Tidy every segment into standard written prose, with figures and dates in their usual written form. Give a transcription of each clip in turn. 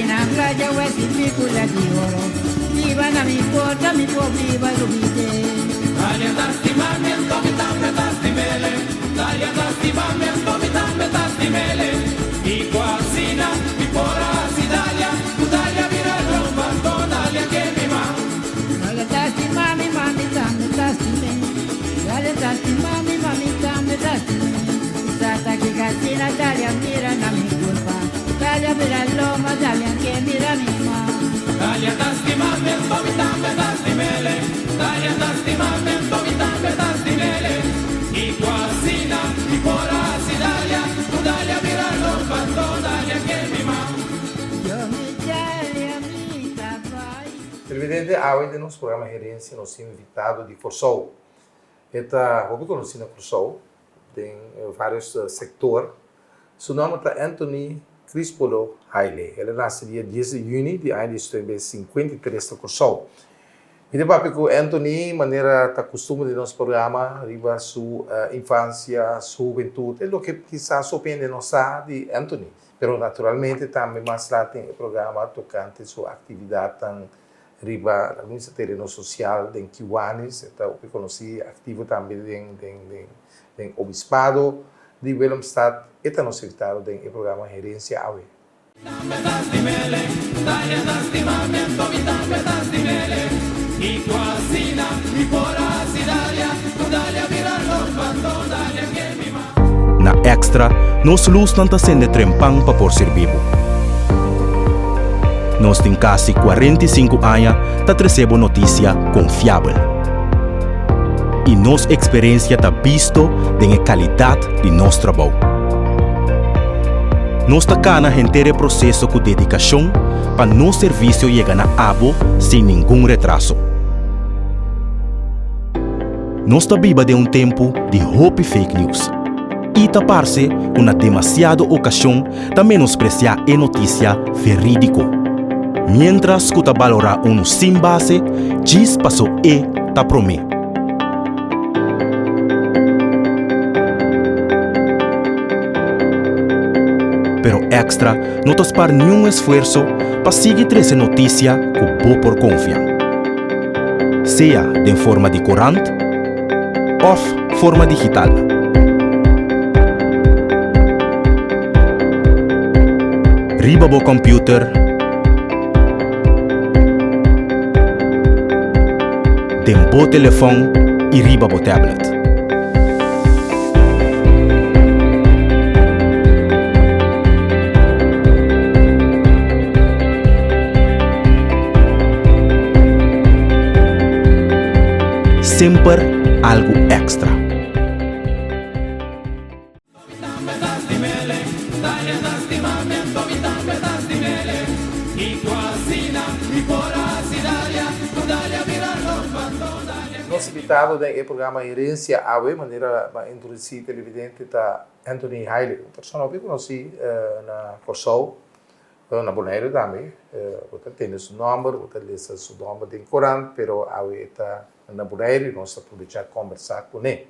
na playa o película de oro. Viva na mi porta, mi può viva l'ubite. Dalia tastimamento, mi tastimele. Dalia tastimamento, mi tastimele. I quasina, mi porasi Dalia. Dalia vira romba, Dalia che mi ma. Dalia tastimami, mami, tastimele. Dalia tastimami, mami, tastimele. Sata che casina, Dalia mira na mi culpa. Dalia mira l'oma, Dalia che mira mi ma. Dalia tastimamento, mi tastimele. Dalia tastimamento, mi tastimele. I quasina, mi porasi Dalia. Dalia vira romba, Dalia che mi ma. Yo mi Dalia mi tapai. Televidente, hoje no programa Gerência nós temos invitado de Corsol. Esta, como conhecida Corsol, tem vários setores. Seu nome é Anthony Crispolo Haile. Ele nasceu dia 10 de junho de 1953 de Corsol. E depois que Anthony, maneira tá costume de nosso programa, riba sua infância, sua juventude, é o que quizás surpreende nós de Anthony. Pero naturalmente também mais lá tem o programa tocante sua atividade tão riba da Ministério Social de Kiwanis, então eu conheci ativo também em Obispado de Willemstad, e está no secretário do programa Gerência AWE. Na Extra, nós luz não está sendo trempang para por ser vivo. Nós temos quase 45 anos para receber notícia confiável. E nossa experiência está visto da qualidade de nosso trabalho. Nós estamos a entender o processo com dedicação para nosso serviço chegar na abo sem nenhum retraso. Nós estamos vivendo tempo de hope fake news. E tapar-se com demasiada ocasião de menospreciar a notícia verídica. Mientras que está valorar sem base, diz passou e está prometendo. Pero Extra não está para nenhum esforço para seguir essa notícia com boa por confiança. Seja de forma de corante ou forma digital. Riba bo computer, dempo telefone e riba bo tablet. Sempre algo extra. Nosso invitado do programa Herência AWE, maneira para introduzir televidente, está Anthony Haile, uma pessoa que eu conheci na Corsol, na Bonaire também. Você tem seu nome, você lê seu nome em Corão, mas AWE está na Bonaire, nós podemos conversar com ele.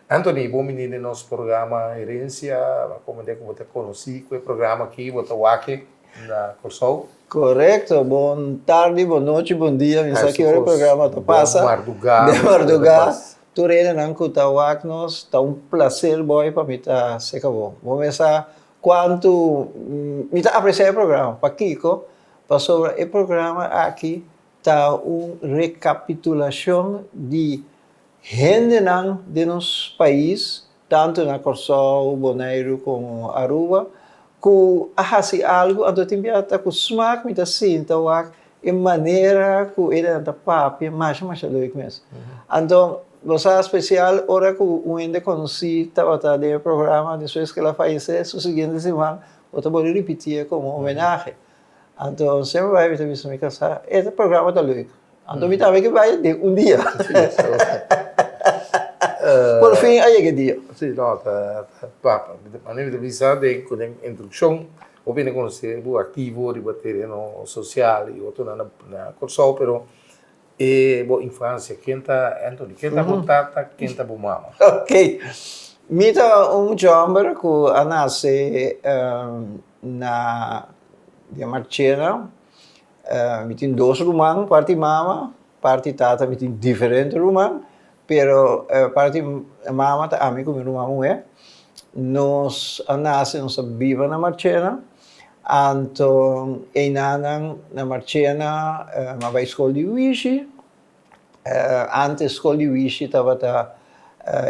Anthony, bom menino no nosso programa Herência, como é que você conhece o programa aqui, você aqui na Corsol? Correto, boa tarde, boa noite, bom dia. Misa que o programa tá passa. De Marduga. Turena nang kutawak nos, tá prazer boy para mim tá se acabou. Vamos começar quanto me tá apreciar o programa. Para Kiko, para sobre o programa aqui tá recapitulação de gente de nosso país, tanto na Corsol, Bonaire como Aruba. Que hasi algo ando timbiata ku smak mita sinta wak e maneira que ele anda papi mais loik mes. Então, você especial hora que o ende conheci estava de programa depois que ela faleceu, o seguinte semana outra pode repetir como homenagem. Então, sempre vai vir a me casar. Esse programa tá loik. Então, me também que vai de dia. Por fim, aí que dia. Sim, não, a nível de visa de introdução, eu venho conhecer o ativo de bater no social e outro na Corsol, pero boa infância, quem tá Anthony, quem tá botata, quem tá mama. Ok. Mita jovem que nasce na de Marchena, me tem 2 irmãos, parte mama, parte tata, me tem diferente irmão, pero parte mama tá amigo meu irmão é. Nós nascemos viva na Marchena, então einanang na Marchena, mas vai escola de Wishi, antes escola de Wishi estava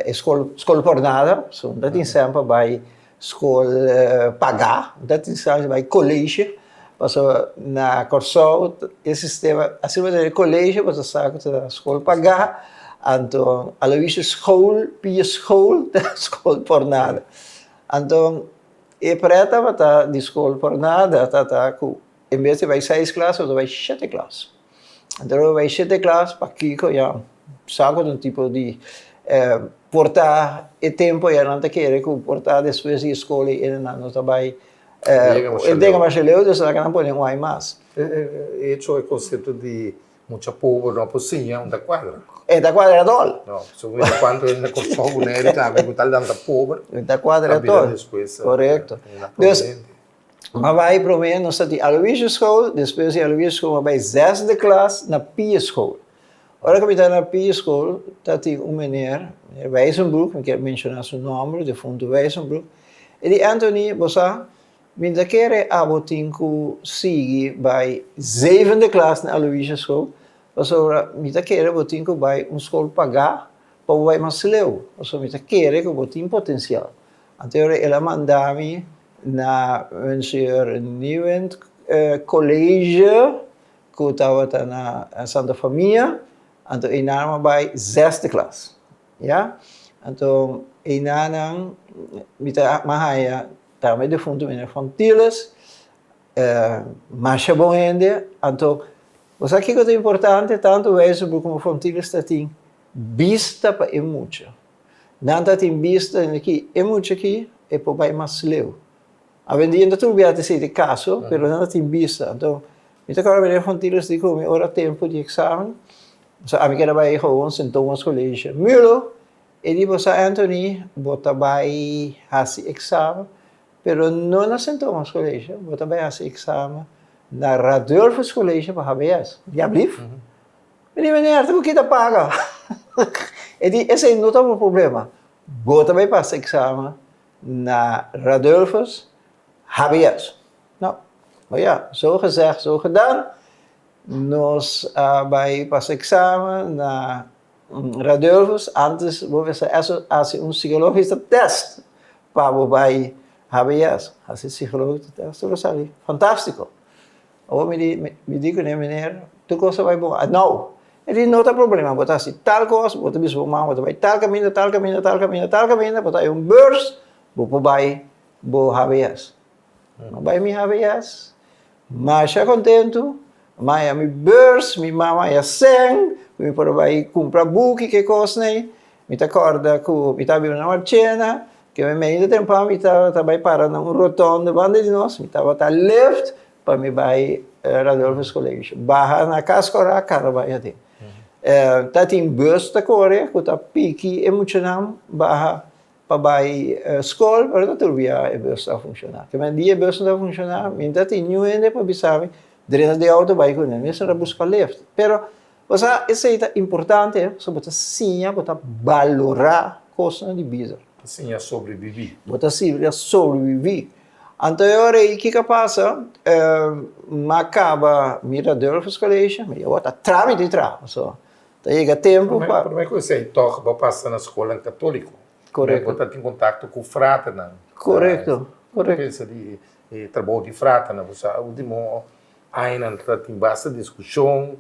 escola por nada, so dat in sempre vai escola pagar, dat in sempre vai colégio, passou na Corsol, esse sistema, acima do colégio, você sabe que a escola pagar, então a Luísa escola, pia escola, escola por nada, então e preta vai de escola por nada, em vez de vai 6 classes, você vai 7 classes, então vai 7 classes para que já sabe um tipo de portar e tempo e não te querer que portar depois de escola e não também tenha mais leu de saber que não podem mais mais Isso é o conceito de muita povo não possível da quadra. É da quadra é dólar. Não, segundo quanto ainda custou o dinheiro, tá, porque tal da povo. Da quadra é dólar. Correto. Mas vai para mim não sei a Luísa School, depois a Luísa School vai 6 de classe na Pia School. Ora que está na Pia School, tem meneer Wijzenbroek, ik heb mencionado seu nome, de fundo Wijzenbroek. E de Anthony, você, minha querer abotinco sigue by 7e classe na Aloysius School, você minha querer abotinco by school pagar, para vai mais leu. Você minha querer que abotinco potencial. Então ela mandava-me na nieuw colégio que estava na Santa Família. Então, eu naam bij 6e klas. Ja? Então, eu naam, mahaya, também de fundo, infantiles, marcha boende. Então, você que é importante, tanto o wijze como infantiles, tem vista para muito. Não tem vista aqui, muito aqui, é para vai mais leu. A vendida não tudo bem ser de caso, mas não tem vista. Então, eu agora infantiles, digo, hora tempo de exame. So, kami ka na ba gewoon St. Thomas College. Mulo, edi po sa Anthony, bota ba hasi examen, pero no na St. Thomas College, bota ba hasi examen na Radulfus College para HBS. Ja, blief. Meneer, meneer, tu kita paga. Edi, esse é não o problema. Bota ba passa examen na Radulfus HBS. Nou, maar ja, zo gezegd, zo gedaan. Nós vai passar exame na Radulfus, antes vamos fazer psicologista test para vai HBS, fazer psicologista test, tudo sabe, fantástico. Ou me digo, né, meneer, tu coisa vai bom, não, ele não tem problema, botar assim tal coisa, botar bispo mal, botar vai tal caminho, botar burs, vou vai HBS, não vai me HBS, mas já contento. Mas mi beurs, mi mama é sem, mi por vai comprar book que coisa nem, me te acorda que me tá vendo na Marchena, que me meio tempo me tá vai parar na rotonda banda de nós, me tava tá left para me vai Radulfus College, barra na Cascora, cara vai até. Tá tem bus da Coreia, que tá pique emocional, barra para vai escola, para não tudo via bus a funcionar. Que men dia bus não funcionar, me tá tem new ainda para bisar. Dentro de auto vai com ele, isso era buscar left. Pero, você, isso é importante, você pode sim, pode valorar coisas de vida. Sim, é sobreviver. Pode sim, sobreviver. Então, agora, o que passa? Acaba a Radulfus College, mas eu vou trâmite e trabalho. Chega tempo para... Como é que você toca para passar na escola católica? Correto. Você tem contato com o frate, não? Correto, correto. Pensa de trabalho de frate, não? Você, último... Ainda tem bastante discussão,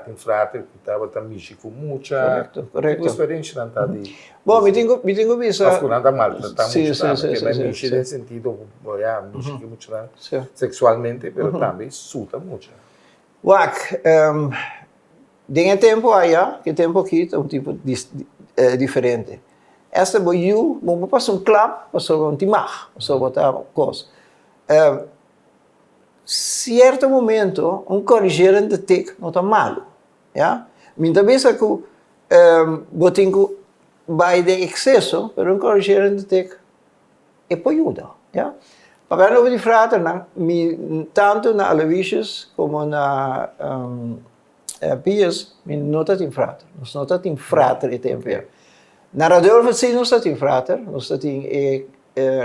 tem frate, que estava também com muita. Correto, correto. Que experiência não está de. Bom, me tenho visto. Acho que não está mal, está muito sim, porque vai mexer em sentido, mexer muito sexualmente, mas também suta muito. Wak, tem tempo aí, que tempo aqui é tipo diferente. Esta boiu, vamos passar club, passar timar, passar botar coisa. Certo momento, corrigir de tic não está malo, ja? Muitas vezes que botinho vai de excesso, mas corrigir de tic é para ajuda, ja? Para não de frater, tanto na Aloysius como na Pias, não está em frater. Nós não está em frater e tempo. Na Radolfo sim, não está em frater. Nós está em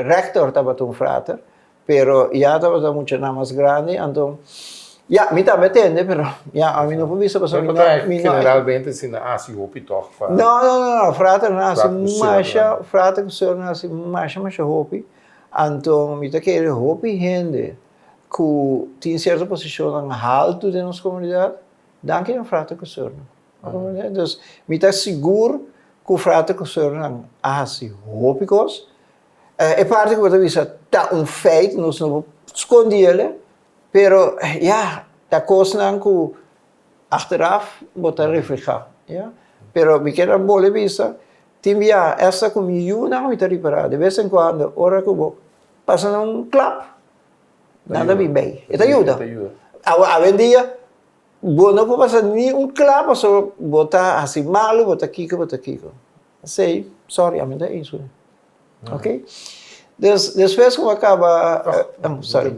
rector estava em frater, pero já estava muito mais grande, então ja, me entende, pero a mim não foi visto para generalmente assim, assim o pitor. Não, frater nasce mais, frater que senhor nasce mais hopi. Então, me quer hopi gente que tem certa posição alto de nossa comunidade, dan que frater que senhor. Então, me está seguro que o frater que senhor não assim hopicos. É parte que eu visa tá feito, nós não esconder, pero ja, da coisa não que achteraf botar reflejar, ja. Pero me queda boa vista, timbia essa comigo não me reparar, de vez em quando, hora que eu passa clap, nada bem, e te ajuda. A dia, não pode passar nem clap, só botar assim malo, botar kiko. Sei, sorry, a mim é isso. Ok? Depois como acaba... sorry.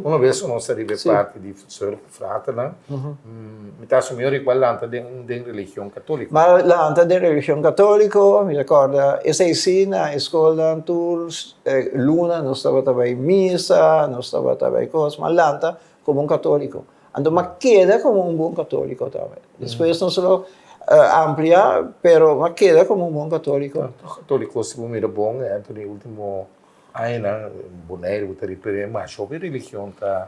Uma vez eu não seria parte de professor frata, né? Me está assumindo igual lá de religião católica. Mas lá de religião católica, me recorda, essa ensina na escola, Luna, nós estava também missa, nós estava também coisas, mas lá como católico. Então, mas queda como bom católico também. Depois não só ampliar, pero mas queda como bom católico. Católico se mira bom, é no último ano, boneiro, mas sobre religião tá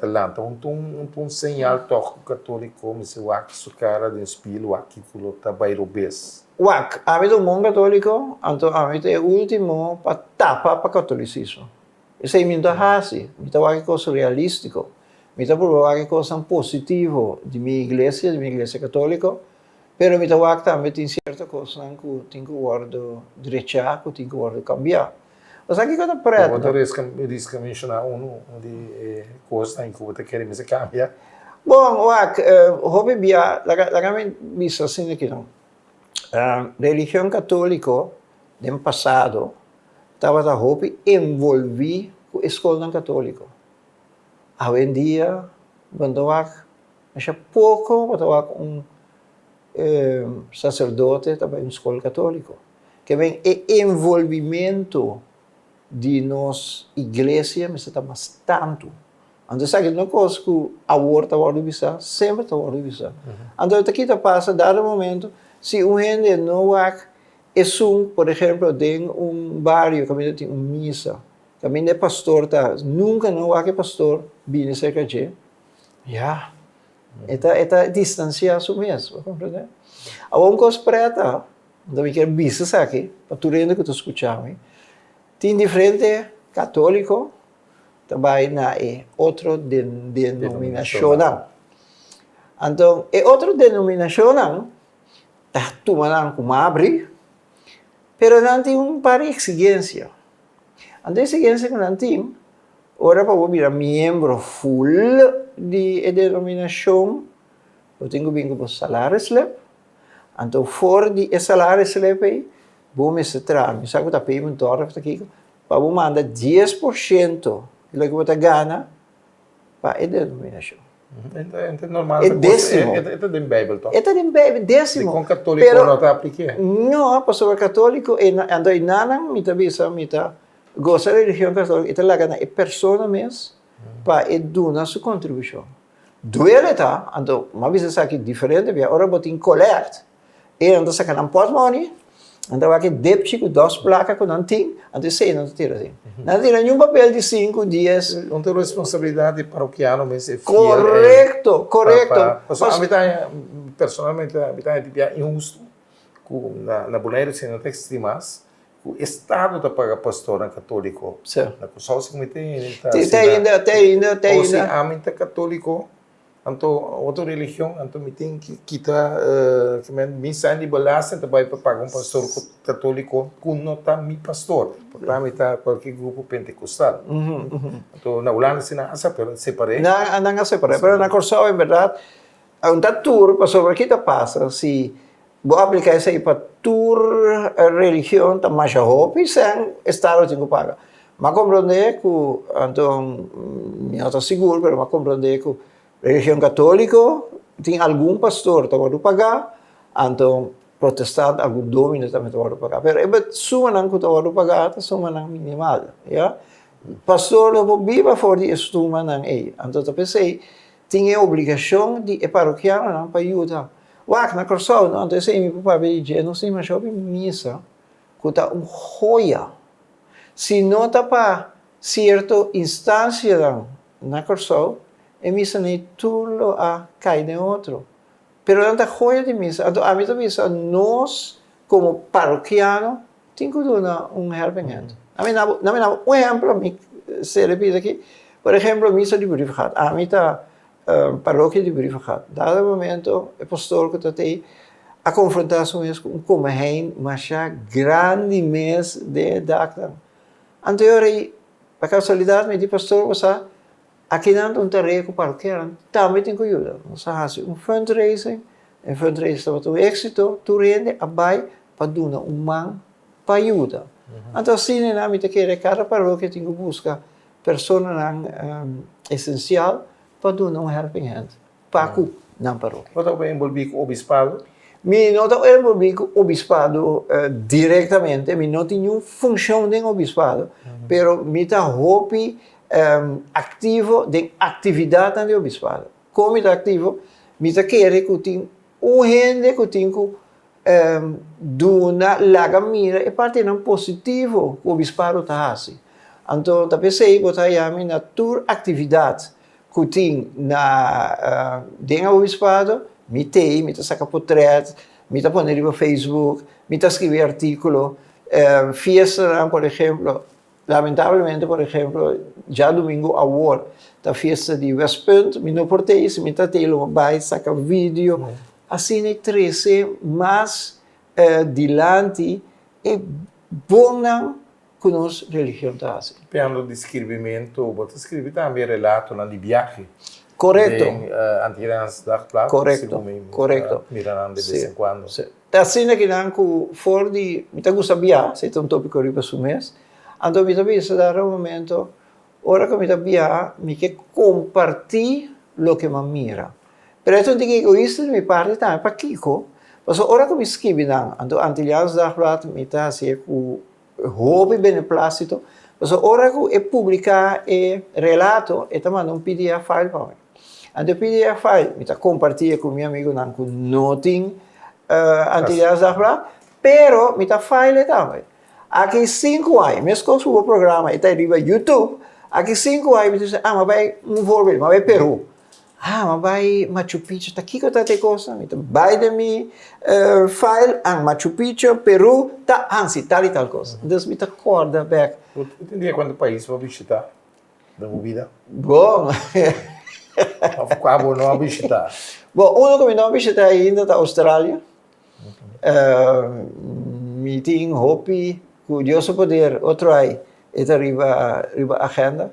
lá, um sinal toque católico, me se wak su cara de espelho aqui que tá bairobes. Wak, a mim do bom católico, então a mim é o último para tapa para catolicismo. Isso é muito assim, muito wak coisa realístico, muito wak coisa positivo de minha igreja católica. Pero me tawag também tem certa coisa que tem que guardo direita, que tem que guardo cambiar. Mas aqui quando preto. Outra vez que mencionar de coisa em que você quer me cambiar. Bom, hobby bia, lagamento bisa assim aqui não. Religião católica do passado estava da hobby envolver com a escola católica. Hoje em dia, quando acha pouco, quando sacerdote também na escola católica, que vem o envolvimento de nossa igreja, mas está mais tanto. Então, sabe, não coisa que a horta vai visar, sempre está vai visar. Então, aqui está passa, dado momento, se um gente não é por exemplo, tem barrio que tem missa, que é pastor, nunca não é que pastor, vive cerca de, Eta distanciar-se mesmo, compreende? A uma coisa preta, da minha cabeça aqui, para tu rende que tu escutava, tem diferente católico, também na outra denominação. Então, outra denominação, tá tomando como abre, pero não tem par exigência. Então, exigência que não tem, ora para virar membro full de denominação, eu tenho que vir com o salário slip. Então, fora de salário slip aí, vou me centrar. Me sabe que está payment hora aqui, para vou mandar 10% do que você ganha para a denominação. É normal. É décimo. É da Bíblia, então. É da Bíblia, décimo. Com católico não está aplicado? Não, pastor católico, ando não me avisa, me gosta da religião católica, então lá ganha é pessoa mesmo para dar sua contribuição. Duele tá, então, uma vez aqui diferente, agora botem collect, e então saca não pode money, então aqui débito com 2 placas que não tem, então sei não tira assim. Não tira nenhum papel de 5 dias. Não tem responsabilidade paroquiano, mas é fiel. Correto. A mim personalmente, a mim é injusto, na boleira se não tem mais, o Estado está paga pastor católico. Sim. Na só se comete ainda. Ou se a mim católico, então outra religião, então me tem que quitar que me sai de balança também para pagar pastor católico que não está mi pastor. Porque me está qualquer grupo pentecostal. Então na Holanda se não separei. Não separei, mas na Corsol em verdade, um tour pastor aqui está passa se vou aplicar isso aí para tua religião, tá mais roupa e sem Estado tem que pagar. Mas compreender que, então, não estou seguro, mas compreender que a religião católica tem algum pastor que vai pagar, então, protestante, algum domínio também vai pagar. Mas é suma não que vai pagar, suma não minimal, já? Pastor não viva fora de suma não é. Então, eu pensei, tinha a obrigação de paroquiano não para ajudar. Wak na Corsol, não, então, eu meu papai disse, não sei, mas eu vi missa, que está joia. Se não está para certa instância na Corsol, a missa nem tudo a cair de outro. Pero não está joia de missa. Então, a missa, nós, como paroquiano, temos que dar helping hand. Um exemplo, se repite aqui, por exemplo, a missa de Briefgat. A mim está paróquia de Briefgat. Dado momento, o pastor que está aí, a confrontação é com como é, mas já grande mês de data. Anterior, a causalidade, me disse, pastor, você aqui não tem com paroquiano, também tem que ajudar. Você faz fundraising está com êxito, tu rende a bai para dar uma para ajuda. Então, assim, na minha querer cada paróquia tem que buscar pessoas essencial para dar helping hand para na paróquia. Você está envolvido com o obispado? Eu não estou envolvido com o obispado diretamente, eu não tenho nenhuma função de obispado, mas eu estou ativo de atividade do obispado. Como eu estou ativo, eu quero que eu tenha gente que eu tenho que dar mira e parte não positivo que o obispado está fazendo. Então, eu pensei que eu estou na toda atividade que eu tenho dentro do obispado, me saca portretos, me põe no Facebook, me escreve artículo, fiesta, por exemplo, lamentavelmente, por exemplo, já domingo a hora, da festa de West Point, me não portei isso, me tratei uma base, saca vídeo, assim é 13, mas dilante é bom que nós religião está assim. Pelo descrevimento, você escreve também relato de viagem. Correto. Antigas da Plata. Correto. Mirando de vez em quando. Assim é que não for de, me gusta viajar, se é um tópico riba su mês, então me gusta dar um momento, ora que me viajar, me quer compartilhar o que me mira. Pero isso é egoísta de minha parte também, para Kiko, mas ora que me escreve não, então Antilhas da Plata me está assim com hobby beneplácito, mas ora que publicar relato, é também um PDF file para mim. Então, PDF file, me compartilha com meu amigo com noting Antilhas da Plata, pero me file também. Aqui 5 anos, mesmo que o programa está arriba YouTube, aqui 5 anos, me diz, mas vai mas vai Peru. Mas vai Machu Picchu, está aqui que está te coisa, me vai de mi file, Machu Picchu, Peru, está ansi, tal e tal coisa. Então, me acorda back. Entendi quanto país vou visitar da vida? Bom. Acabo não visitar. Bom, que me não visitar ainda é a Austrália. Me tem hobby, curioso poder, outro aí, está arriba a agenda.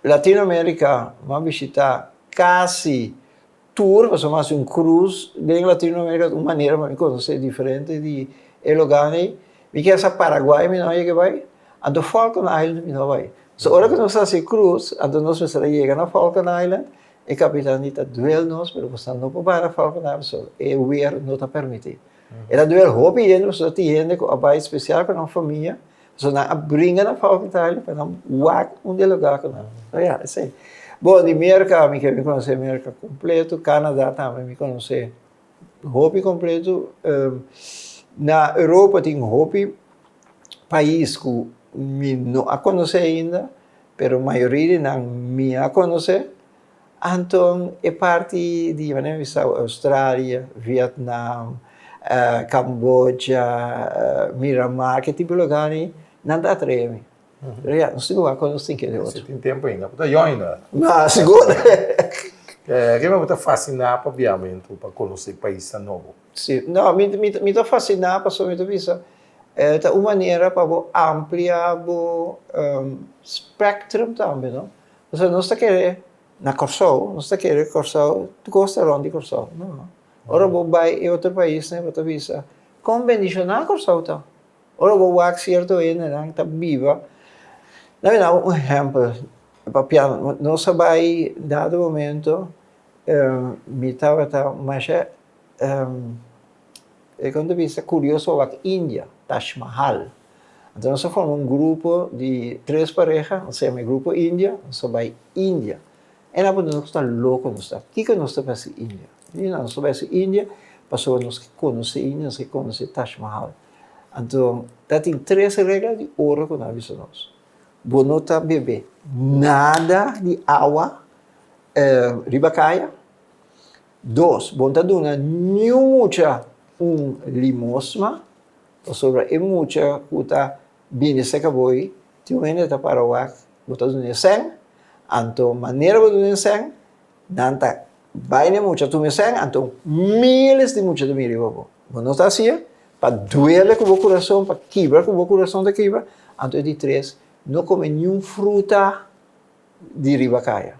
Latinoamérica, vamos visitar quase tour, mas um cruise em Latinoamérica de uma maneira para me conhecer diferente de lugar. Me quer essa Paraguai, me não é que vai. Então, Falkland Island, me não vai. So, hora que nós fazemos cruise, então nós vamos chegar na Falkland Island, e o capitão está duel nós, mas você não pode para Falkland Island, so, e o air não está permitido. Ela duel hobby, e nós temos gente com a especial com a família, so na brinca na Falkland Island, para não whack lugar com ela. So, yeah, assim. Bom, de América, me quer me conhecer América completo, Canadá também me conhecer hobby completo. Na Europa tem hobby, país que me não a conhecer ainda, mas a maioria não me a conhecer. Então, é parte de Austrália, Vietnã, Camboja, Miramar, que tipo de lugar não dá treme. Não sei como quando você tem que Você tem tempo ainda, porque eu ainda. Não, segura. Que me está fascinado para viamento, para conhecer país novo. Sim, não, me está fascinado para somente visa. É uma maneira para ampliar o espectro também, não? Você não está querendo na Corsol, não está querendo Corsol, tu gosta de Corsol, não? Ora vou vai em outro país, né? Para visa, convencional Corsol tá. Ora vou vai certo ainda, né? Tá viva. Nou, um exemplo. Papiano, não sabia, dado momento, me estava, mas quando vista curioso, a Índia, Taj Mahal. Então, nós formamos um grupo de 3 parejas, se chama Grupo Índia, nós vai Índia. E nós está louco, nós está. O que nós está para Índia? Nós vai para Índia, passou a nós conhecer Índia, nós conhecer Taj Mahal. Então, tem 3 regras de ouro que nós vimos. Bonota beber nada de água, ribacaia. 2, bonta duna mucha limosna, sobre mucha kuta bini seca boi, tiu mene ta parawak, bota duna seng, anto maneira bota duna seng, nanta baine mucha tu me seng, anto miles de mucha de miri bobo. Bonota assim, para duele com o coração, para quebrar com o coração da quebra, anto de 3, não come nenhum fruta de ribacaia.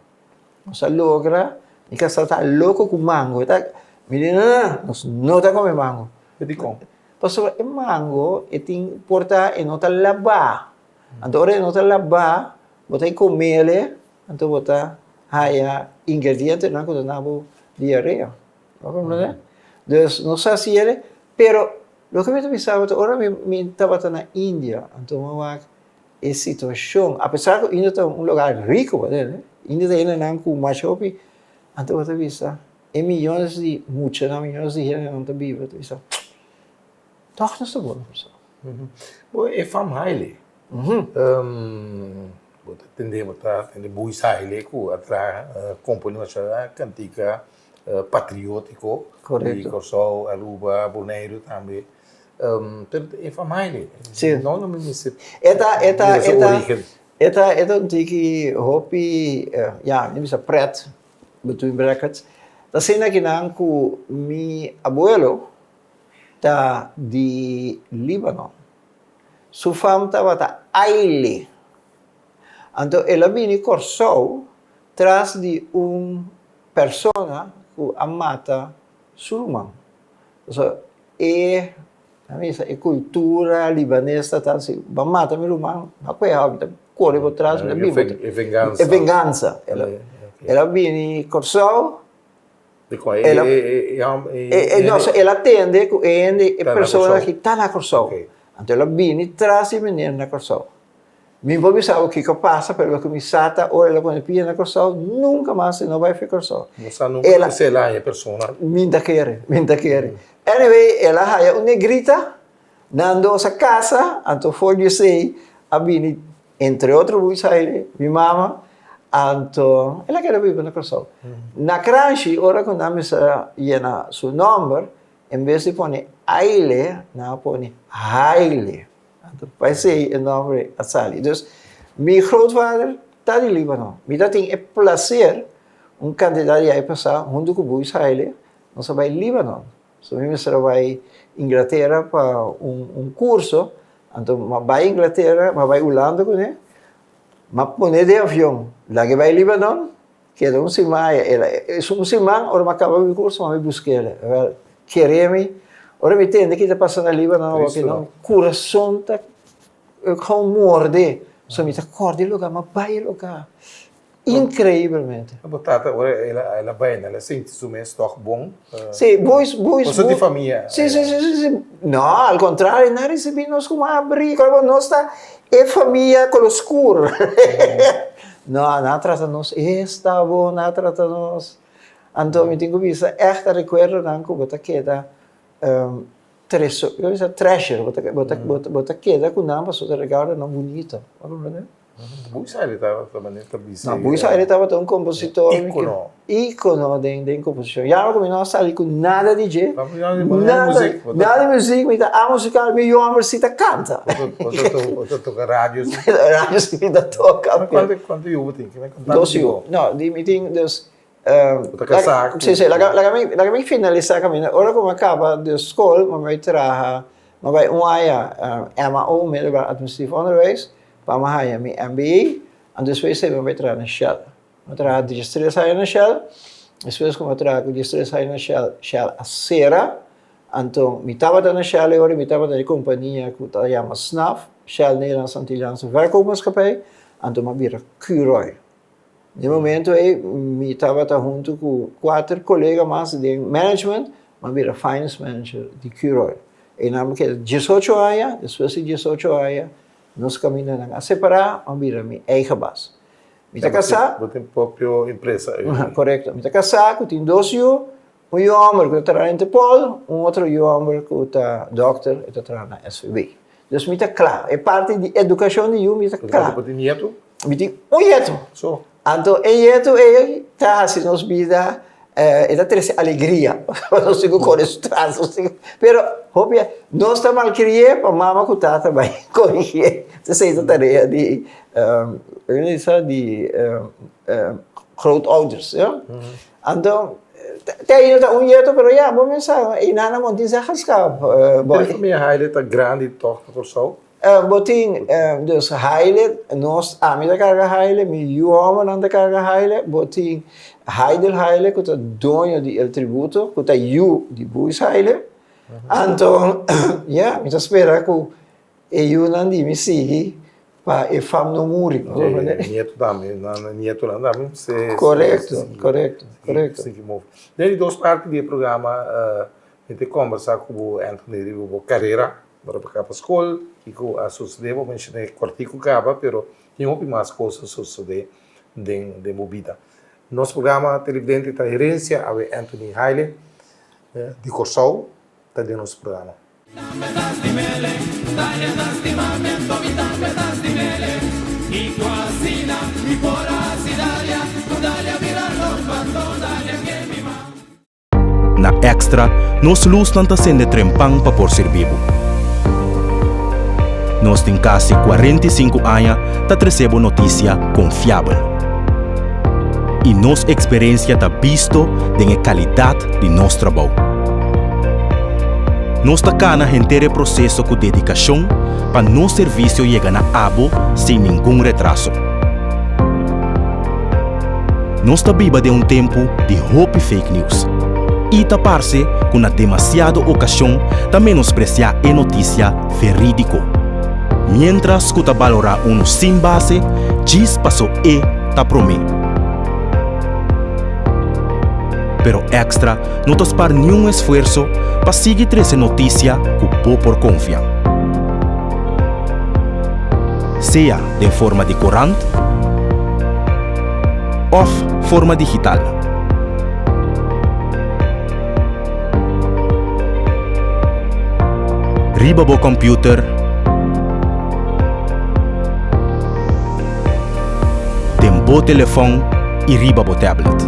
Nós logra, e que está louco com mango, tá? Menina, nós não está comendo mango. E de como? Pastor, o mango, tem porta e não está lavar. Então, ora não está lavar, botar comer ele, então botar haya ingredientes na coisa na diarreia. Não compreende? Então, não sei se ele, pero lo que me pensava, ora me estava na Índia, então a situação, apesar que Índia é um lugar rico, né? Índia tem não com machopi, então você visa, e milhões de milhões de gente não está vivo, você visa. Toch não está bom, pessoal. Bom, é família. Tendemos a buis haile com atrás companhia nacional cantica patriótico. Correto. E Corsol, Aruba, Bonaire também. É família. Sim. Não me disse. Eta um tiki hopi, ja, niet bisa pret, between brackets. Dat zijn dat gedaan ku mi abuelo ta di Líbano. Su fam tava ta Aile. Então ela vini corso tras de persona ku amata sulman. So a misa e cultura libanesa tá assim, mata mi lumang, ako ya corre por trás da Bíblia. É vingança. É vingança. Ela vini corso. Ela atende com a pessoa que está na corso. Então ela vini traz de menino na corso. Me improvisava o que passa, pelo que me sata, ou ela quando pia na corso, nunca mais não vai ficar corso. Você não vai ser lá a pessoa. Minta quer. Anyway, ela haya uma negrita, nando sa casa, então for you say, a vini, entre outros buis mi mama, então, ela quer viver na corso. Na cranchi, ora quando a missa llena su número, em vez de pôr Aile, não põe Haile. Então, vai ser o nome a Sally. Então, meu grootvader está de Líbano. Me dá tem prazer candidato a passar junto com o Buis Haile, nós vai Líbano. So, me vai Inglaterra para curso, então, vai Inglaterra, vai Holanda com ele, mas põe de avião. Lá que vai Líbano, que é semana, é semana, ora acaba o curso, mas vai buscar ele. Queremos, ora me entende que está passando ali, não, coração está com morde, só me está acorde lugar, mas vai lugar, incrivelmente. A batata, ela vai, ela sente isso mesmo, está bom. Sim, bois. Você tem família? Sim. Não, ao contrário, não recebemos como abrir, quando nós está, é família com escuro. Não trata-nos, está bom, não trata-nos. Então, me tenho visto, echt recuerdo não que bota queda treasure, bota queda com não passou de regalo não bonito, né? Buis Haile estava também não, Buis Haile estava um compositor ícono de composição. Já não combinava sair com nada de DJ, nada de música, mas a música meu homem se canta. Você toca rádio? Rádio se ainda toca. Quanto eu tenho? Não, me tenho dos Sim, la que finalizar caminho. Ora como acaba de escola, mas vai trabalhar, mas vai MAO, middelbaar administratief onderwijs, para mais minha MBA, e depois eu vai trabalhar na Shell. Eu trabalho de distrito na Shell, depois como eu trabalho de distrito na Shell Acera, então me estava na Shell agora, me estava na companhia que se chama SNAF, Shell Nederlandse Antilliaanse Verkoopmaatschappij. então eu vira curoi. No momento eu estava junto com 4 colegas mais de management, eu vira finance manager de curoi. E na que 18 anos, depois de 18 anos, nós caminhamos a separar, eu vira minha eigen base. Me casar, Você tem própria empresa. correto. Me casar, eu tenho 2 anos, um homem que está na Interpol, outro homem que está doctor e está na SVB. Então, me está claro. É parte da educação de me está claro. Você tem nieto? Me tem nieto. Só. Então, nieto está assim, nos vida, ele traz alegria. Não sei como corresponder. Pero, obvio, não está mal criado, para mamãe que está também corrigir. Essa é a tarefa de grootouders. Então, tem um jeito, pero ja, vou pensar, e nada não diz a rascar. A família Haile está grande, toca por sol. Botin, dus Haile, nós, a minha carga Haile, meu homem anda carga Haile, botin Heidel Haile, que é dono do tributo, que é eu de Buis Haile. Então, ja, me espera que eu não me siga para a fama não morrer. Nieto também, nieto também. Correto. Daí, 2 partes do programa, a gente conversa com o Anthony de sua carreira, para ir para a escola, e com a suceder, vou mencionar cortico caba, pero tem mais coisas suceder dentro da vida. Nosso programa televidente está herência a Anthony Haile, de Corsol, está dentro do nosso programa. Na Extra, nós luz não está sendo trempang para por ser vivo. Nós temos quase 45 anos para receber notícia confiável. E nossa experiência está visto da qualidade de nosso trabalho. Nós estamos a entender o processo com dedicação para nosso serviço chegar a abo sem nenhum retraso. Nós estamos vivendo tempo de hope fake news. E tapar-se com a demasiada ocasião de menospreciar a notícia verídico. Mientras que valorar sem base, diz passou tá promet. Pero Extra não está para nenhum esforço para seguir essa notícia que por confiar. Seja de forma de corante ou forma digital. Riba bo computer, tem bo telefone e riba bo tablet.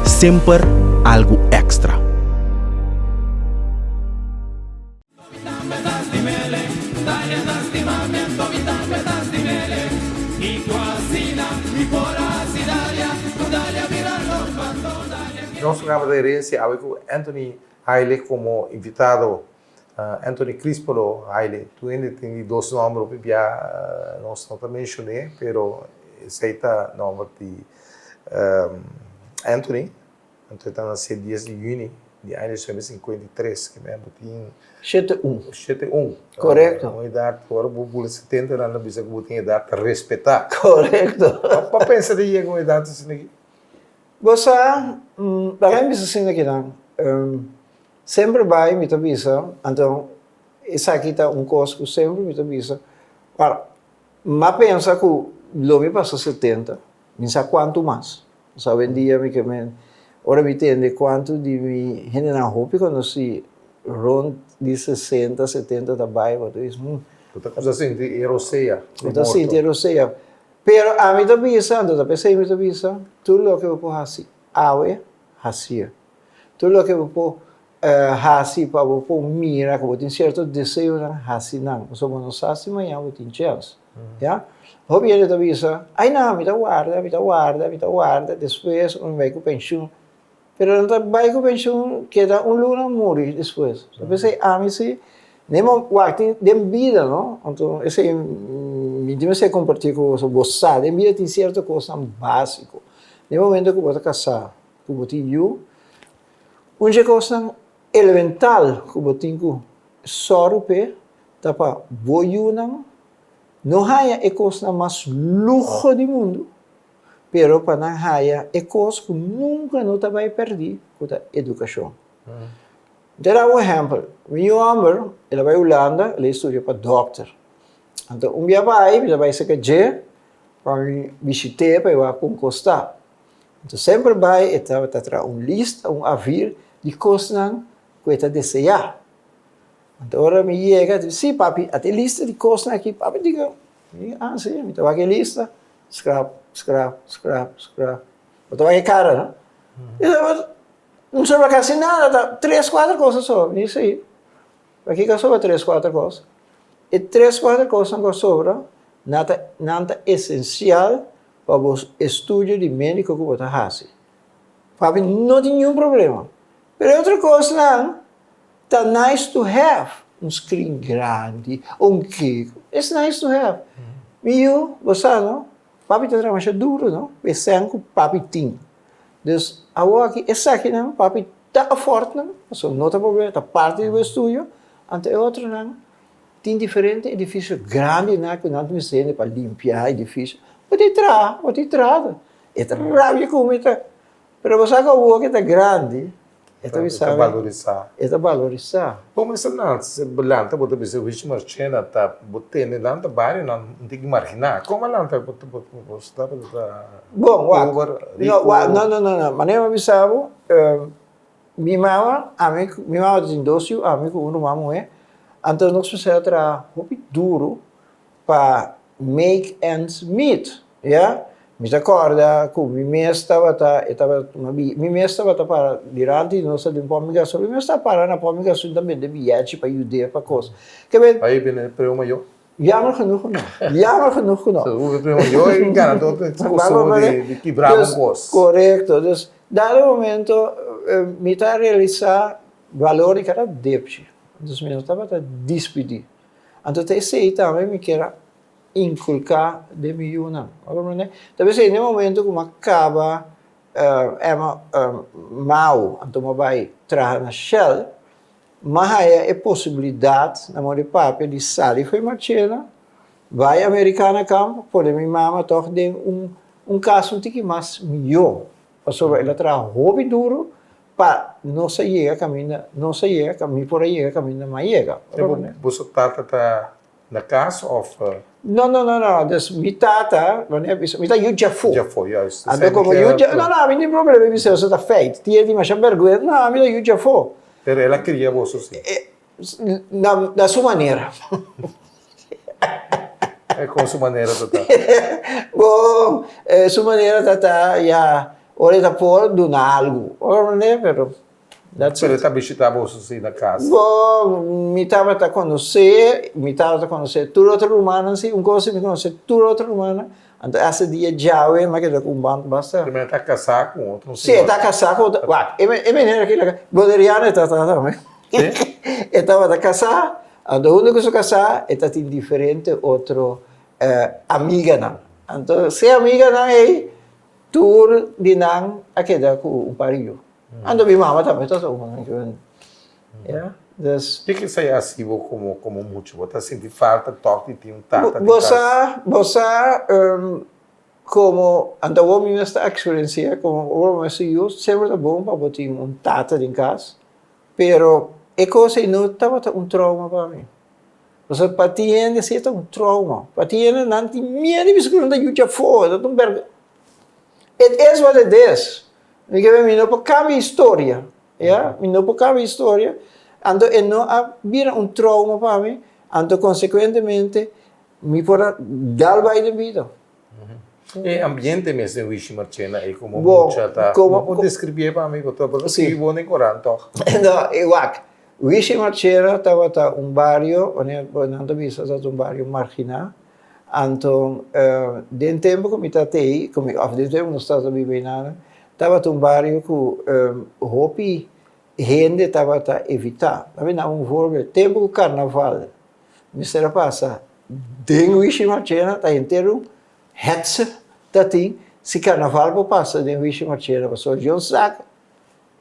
Sempre algo extra. Nosso programa de herência, há com Anthony Haile como invitado, Anthony Crispolo Haile. Tu ainda tem 2 nomes, nós não mencionei, pero aceita o nome de Anthony. Então, está nascido 10 de junho de 1953, que mesmo tinha 71. Correto. Uma idade, agora vou 70 anos, bisa que tem idade para respeitar. Correto. Para pensar de uma idade assim aqui. Você, para mim, assim aqui não. Sempre vai me avisa, então essa aqui está coisa que sempre me avisa. Mas pensa que lo me passa 70, não sei quanto mais. Sabe, um dia me que ora me entende quanto de me gente na roupa quando se rond de 60, 70 da bairro, tu diz, Então, coisa assim, de eroseia. Então, sim, de eroseia. Pero a mim está pensando, tá pensando, me está pensando, tudo o que eu posso fazer, awe, fazer. Tudo o que eu posso fazer para eu posso mirar, que eu tenho certo desejo, não fazer não. Se eu não faço, amanhã eu tenho chance. Já? O que ele está pensando, ai não, me guarda, depois eu vai com pensão. Pero não vai com pensão, queda luna morrer depois. Eu pensei, a mim se nemo waktu dem vida, não? Então, esse me deve ser compartilhar com você, dem vida tem certa coisa básico. no momento que você casar, que você tem uma coisa elemental que você tem que sorrir, tapa boiu não há a coisa mais luxo do mundo, pero para não há a coisa que nunca não vai perder, que é a educação. Dar um exemplo, meu homem, ele vai à Holanda, ele estuda para doctor. Então, dia vai ser que para visitar, para ir para um costado. Então, sempre vai, ele vai lista, aviso de coisas que ele deseja. Então, agora me chega e diz, sim, papi, a lista de coisas aqui, papi, diga, sim, me estava aqui lista, scrap. Eu estava aqui cara, né? Não sobra quase nada, 3, 4 coisas só, isso aí. Aqui que sobra 3, 4 coisas. E 3, 4 coisas que sobra, nada essencial para o estudo de médico que você faz. Papi, não tem nenhum problema. Mas outra coisa, não, tá nice to have. Um screen grande, que it's nice to have. Meu, você não? Papi está trabalhando duro, não? Pensando que papi tem. Dus, aqui, essa aqui, não? Papi está forte, não? Então, não tem problema, está parte do estúdio. Ante outro, não? Tem diferentes edifícios grandes, não? Que não tem sede para limpar edifícios. Você traz. É rápido como está. Mas você que o aqui está grande, Está valorizar. Está valorizar. Bom, mas não, se belanta, você bisa wish marchena, tá, bote ne lanta bari, não tem que marginar. Como lanta, você Bom, não. Maneira bisabo, minha mama tem 12 amigo, um mamo é. Então nós precisamos trabalhar duro para make ends meet, yeah? Me recorda que minha mãe estava para durante nossa migração, minha mãe estava parando na migração também de viagem para ajudar para coisa. Aí vem para uma eu. Jammer genoeg não. O primo eu é enganado, de quebrar coisa. Correto. Dus, dado momento, me está a realizar valor de cada débito. Então, me estava a despedir. Então, esse aí também me quer inculcar de mim, não. Talvez no momento que acaba mal, então vai trabalhar na Shell, mas há a possibilidade, na mão de papo, de sair foi marchena, vai americana campo, por minha mama toch tem caso um pouco mais melhor. Porque ela trabalha duro para não sair caminho por aí caminho mais chega. Você está na casa ou Não. Dus minha tata, eu já foi. Já foi, isso. Então como eu já, não, não tem problema, você está feito. Tinha de mais vergonha, não, eu já foi. Mas ela queria você sim. Da sua maneira. É com sua maneira, Tata. Bom, sua maneira, Tata, já, olha, tá por donar algo. Né, pero... Mas ele está visitando você na casa. Bom, me estava a conhecer tudo outro humano, assim, coisa me conhecer tudo outro humano. Então, esse dia já é, mas que é com bando basta. Primeiro está casado com outro. Sim, está casado com outro. É menina aqui, Boderiana está também. Estava casado, então, o único que se casar, está tem diferente outro amiga não. Então, se amiga não é, tudo de não, aqui dá com um parinho. Ando minha mama também, está só uma. O que você assim como muito? Você sente falta, toque, tem tata? Você, como então eu me está experiencia como eu sei sempre é bom para ter tata em casa, pero é coisa não estava trauma para mim. Você patiente se é trauma, patiente não tem medo de escutar da YouTube fora, não perca. It is what it is. Me não pode cambiar história, me não pode cambiar história. Então, não vira trauma para mim. Então, consequentemente, me pode dar mais de vida. E ambiente mesmo, Wishi Marchena, é como muita tá. Como descrever para mim, porque se eu nem corando, toch? Não, igual. Wishi Marchena estava bairro, onde vista um bairro marginal. Então, de tempo que me tatei, of de tempo não estava vivendo nada. Estava bairro que hopi gente estava a evitar. Não, tempo do carnaval, me passa, dengue Wishi Marchena, está inteiro, hetze, tá tem, se carnaval passa de Vichy Marchena, passou John Sack,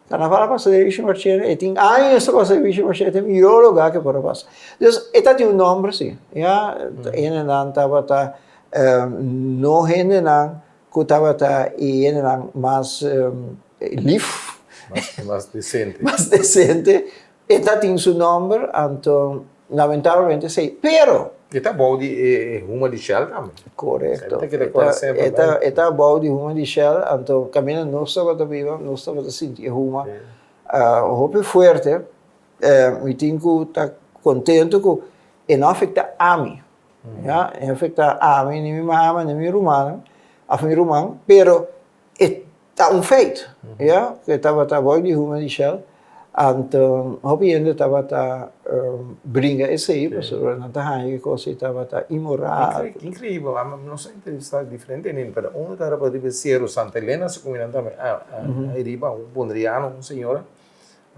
carnaval passa de Vichy Marchena, e tem anos para passar de Vichy Marchena, tem melhor lugar que para passar. Então, esta tem nome, sim. Já, ainda não estava, não ainda não, que estava, e ainda não, mais livre, mais decente. mais decente. Esta tem seu nome, então, lamentavelmente, sim. Pero, Está bom de uma de Shell também. correto. Está bom de uma de Shell, então, caminha não estava viva, não estava sentir uma. Roupa forte, me tenho que estar contente com e não afeta a mim. Não afeta a mim, nem minha mãe, nem minha irmã, a família romana, pero está feito. Que estava bom de uma de Shell. Então, roupa ainda estava brinca esse aí, pessoal, não está aí, coisa estava imoral. Incrível, não sei entrevistar diferente, nem para onde estava para dizer Santa Helena, se combina também. Aí riba, bondriano, senhora.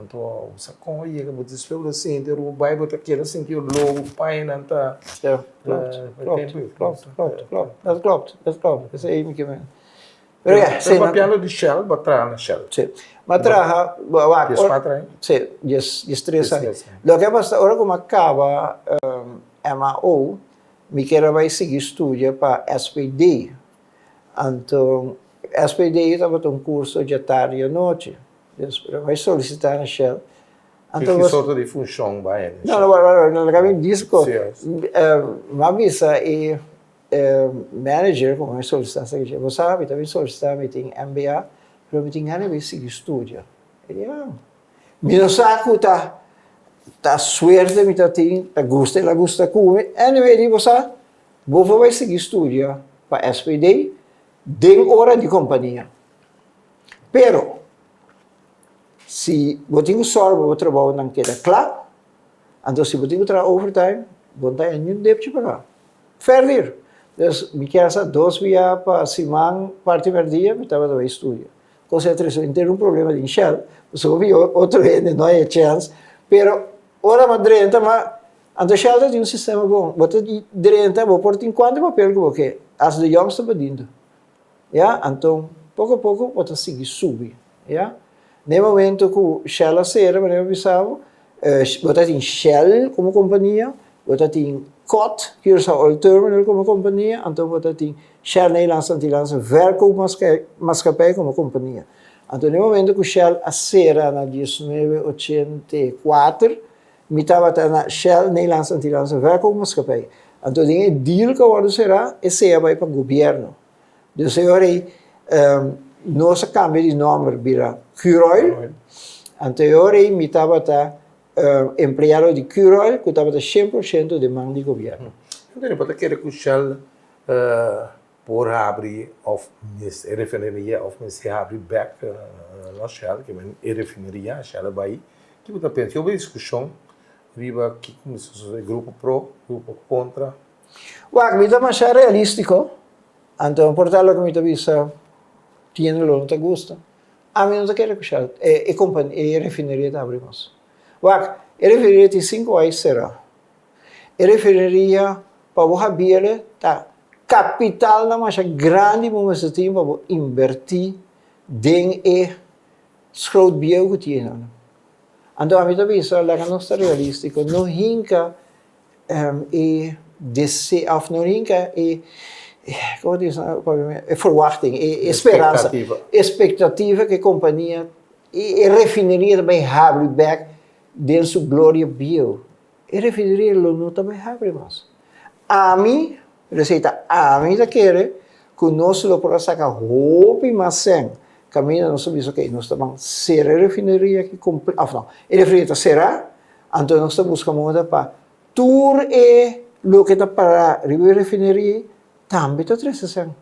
Então, se como ia que você espera assim, ter o Bible tá querendo sentir o logo, pai, não tá. Klopt. Esse aí me queima. Pero papiano de Shell, batrana Shell. Sim. Matraha, sim, destreza. Lo que passa, agora como acaba MAO, me quero vai seguir estudo para SPD. Então, SPD estava um curso de tarde e noite. Vai solicitar na Shell. Então, que sorte de função vai? Não, acabei disso. Uma visa e manager, como vai solicitar, você sabe, também solicitar, me tem MBA, mas me tem que seguir estudo. Me saco tá suerte, me tá gusta comer, anyway, você vai seguir estudo para SPD, de hora de companhia. Pero, se você tem sorte, você trabalha não queda claro, então se você tem que trabalhar overtime, você não deve pagar. Perder. Então, me quero 2 dias para semana, parte do dia, me estava a estudar. Concentração, tem problema de Shell, só vi outro gente, não é chance, pero, ora mais direita, mas, então Shell tem sistema bom, você direita, vou pôr em quanto papel que você, as de Young está pedindo. Então, pouco a pouco, você segue subir. No momento que o Shell acera, mas eu avisava, você tem Shell como companhia, você tem COT, que é o terminal como companhia, então você tem Shell Nederlands Verkoopmaatschappij como companhia. Então, no momento que o Shell acera na 1984, me estava na Shell Nederlands Verkoopmaatschappij. Então, o deal que agora será, esse vai para o governo. Então, agora, nossa câmbio de nome vira Curoil. Então, agora, me estava empregado de Curoil, que estava 100% de mão de governo. Então, você quer que o Shell por abrir a refineria, ou se abrir back na Shell, que é a refineria, a Shell vai, que você pensa? Eu vejo discussão, viva que grupo pro, grupo contra. Me dá mais realístico, então, por tal que me dá visa, tiene lo que te gusta. A mí no te quiere escuchar. Refinería te abrimos. Refinería tem 5 anos será. Refinería para vos abrir tá capital na mais grande momento você tem para invertir em groot bio que tiene. Então a mim também isso é não está realístico. Não hinca não hinca como diz, verwachting, esperança, expectativa que a companhia e a refineria também abre back dentro sua glória bio. A refineria não também abre mais. A mim, receita a mim da querer que nós lo para sacar roupa e maçã. Caminha nós sabemos que nós estamos ser a refineria que não, a refineria será, então nós estamos buscando para tour e lo que está para a refineria também está interessante.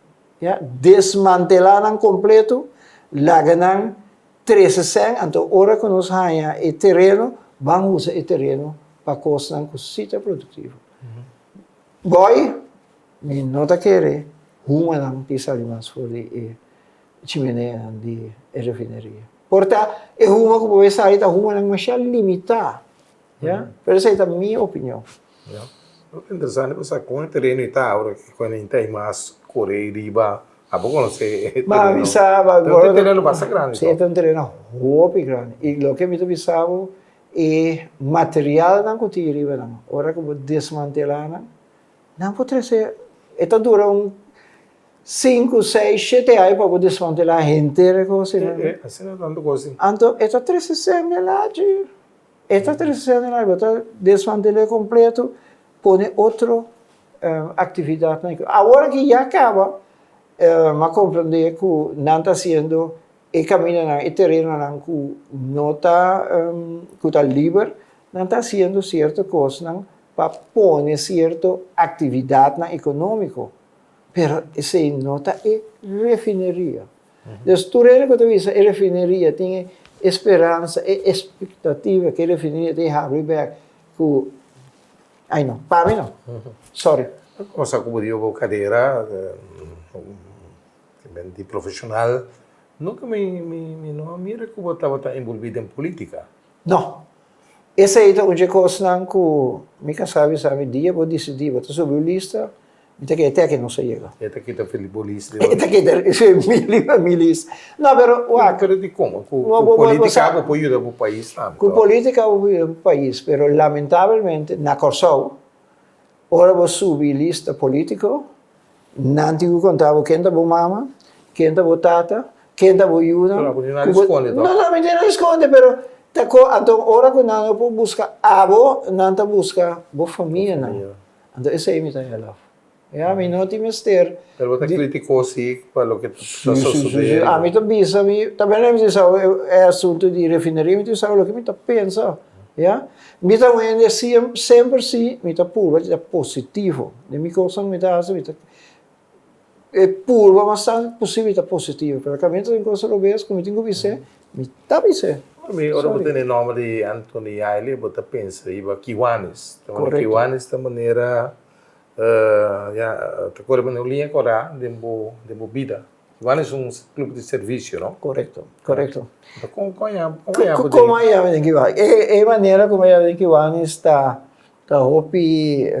Desmantelar em completo, largar 360, então, hora que nós ganhamos o terreno, vamos usar o terreno para construir uma cosita produtiva. Boy, me nota que uma não precisa mais for de chimenea de refineria. Portanto, é uma que pode sair da uma não mais limitada. Mas essa é a minha opinião. Interessante, você com o terreno está agora quando tem mais Coreia, Riba, Abo não sei. Mas avisava agora. Tem terreno bastante grande. Sim, tem um terreno muito grande. E o que me avisava é material não que tinha não. Ora que vou desmantelar não pode ser. Esta dura 5, 6, 7 anos para desmantelar a inteira coisa. Assim não é tanto coisa. Então, esta 360 lá, esta 360 lá, vou desmantelar completo, põe outra atividade. Agora que já acaba, mas compreender que não está sendo e caminho e terreno que não está livre, não está sendo certa coisa para pôr certa atividade econômica. Mas essa nota é refinaria. Então, tudo que tu diz, a refinaria tem esperança e expectativa que a refinaria tem abrir back. Ai não, para mim não. Sorry. Começar com a cadeira de profissional, nunca não mira que eu estava envolvido em política. Não. Essa é uma coisa que me sabe dia, vou decidir, vou subir a lista, até que não sei. Até que está feliz. Até que está milista. Não, pero de como? Com política vou ajudar o país. Com política vou ajudar o país, mas lamentavelmente, na Corsol, ora vou subir lista política, não tenho contado quem está mama, quem está tata, quem está ajuda. Não esconde, não esconde, mas então, ora que não vou buscar não busca boa família, não. Então, esse é o meu trabalho. Me não tem mister. Pero você criticou sim para o que está sucedendo. A mim também não é assunto de refinaria, me sabe o que me está pensando. Me está vendo sempre sim, me está puro, é positivo. De minha coisa me está é puro, mas está possível está positivo. Pero caminho tem coisa que vejo, como tenho visto, me está visto. Agora vou ter o nome de Anthony Aile, vou pensar em Kiwanis. Correto. Kiwanis da maneira te acordo na linha agora de vida. Kiwanis é clube de serviço, não? Correto. Como é a Kiwanis? É a maneira como a Kiwanis está hopi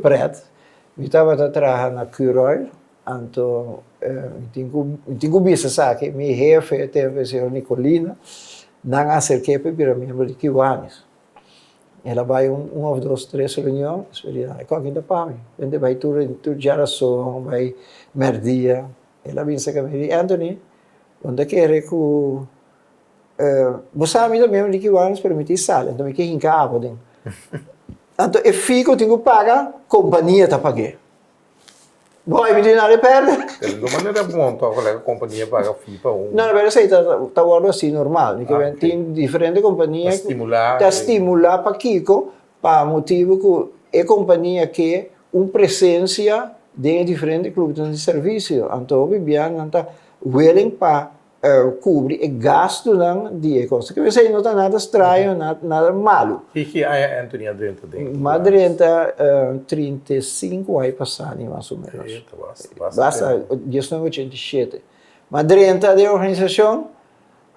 preto. Eu estava trabalhando na Curoil, então tenho visto que meu chefe teve o senhor Nicolina, não acerquei para a membro de Kiwanis. Ela vai ou 2, 3 reuniões, experiência, com quem está para mim. Ele vai tudo geração, vai merdia. Ela pensa que me diz, Anthony, onde quer que você sabe também de Kiwanis permitir sala, então me quer em cabo, então eu fico, tenho que pagar, companhia está pagando. Vai me dizer, não perde. De maneira boa, a companhia paga FII para um. Não, mas está falando assim normal. Tem diferentes companhias que estimular para Kiko, para motivo que é companhia que presença de diferentes clubes de serviço. Então, Viviane está willing para cobrir o gasto de coisas. Que você não está nada estranho, nada malo. E que a Anthony Adrenta tem? Madrenta 35 anos passados, mais ou menos. Basta, 1987. Madrenta de organização,